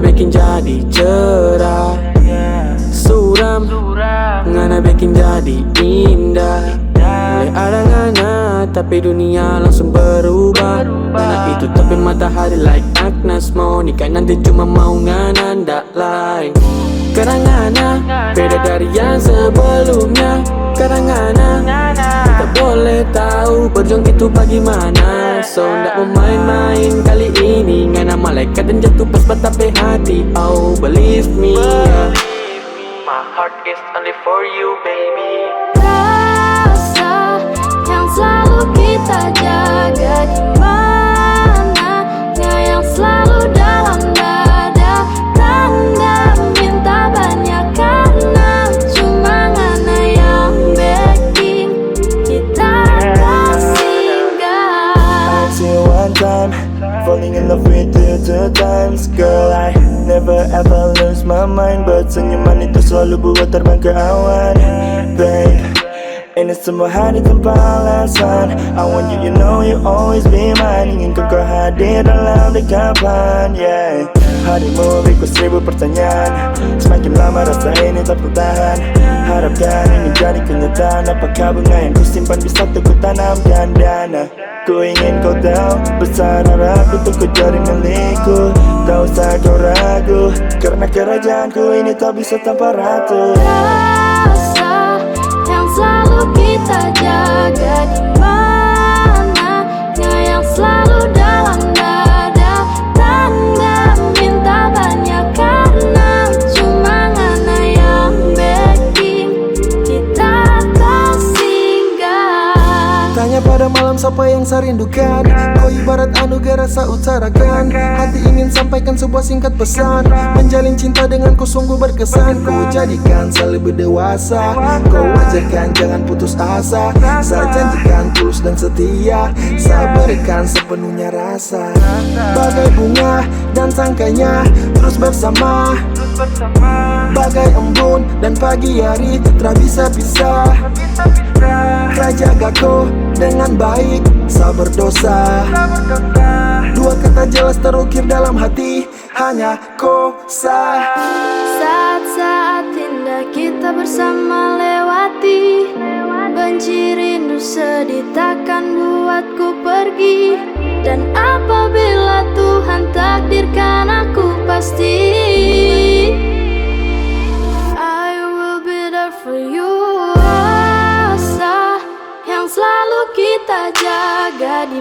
bikin jadi cerah. Suram ngana bikin jadi indah. Mulai ada ngana tapi dunia langsung berubah. Ngana itu tapi matahari like Agnes. Mau nikah nanti cuma mau ngana ndak lain. Karena ngana beda dari yang sebelumnya. Karena ngana kita boleh tahu berjuang itu bagaimana. So ndak mau main-main kali ini. Ngana malaikat dan jatuh pas batape hati. Oh believe me, my heart is only for you baby. Rasa yang selalu kita jaga di mana? Yang selalu dalam dada. Tanda minta banyak karena cuma ngana yang bikin kita tersinggah. I see you one time, falling in love with you 2 times. Girl, I never ever lose my mind, but senyuman itu selalu buat terbang ke awan. Babe, ini semua hanya tanpa alasan. I want you, you know you always be mine. Ingin kau hadir dalam dekapan, yeah. Harimu beriku 1000 pertanyaan. Semakin lama rasa ini tak bertahan. Harapkan ini jadi kenyataan. Apakah bunga yang kusimpan bisa ku tanamkan dana. Ku ingin kau tahu, besar harap untuk kau jadi milikku. Tak usah kau ragu, karena kerajaanku ini tak bisa tanpa ratu. Rasa yang selalu kita jaga di mana? Yang selalu dalam dada. Tanda minta banyak karena cuma ngana yang bikin kita tersinggah. Tanya pada malam siapa yang saya rindukan. Kau ibarat anugerah saya utarakan. Hati ingin sampaikan sebuah singkat pesan. Menjalin cinta denganku sungguh berkesan. Ku jadikan saya lebih dewasa. Kau wajarkan jangan putus asa. Saya janjikan tulus dan setia. Saya berikan sepenuhnya rasa. Bagai bunga dan tangkainya terus bersama. Bagai embun dan pagi hari tak bisa pisah. Jaga kau dengan baik, saya berdosa. Dua kata jelas terukir dalam hati, hanya kau sah. Saat-saat indah kita bersama lewati. Benci rindu sedih takkan buatku pergi. Dan apabila Tuhan takdirkan aku pasti I will be there for you. Rasa yang selalu kita jaga di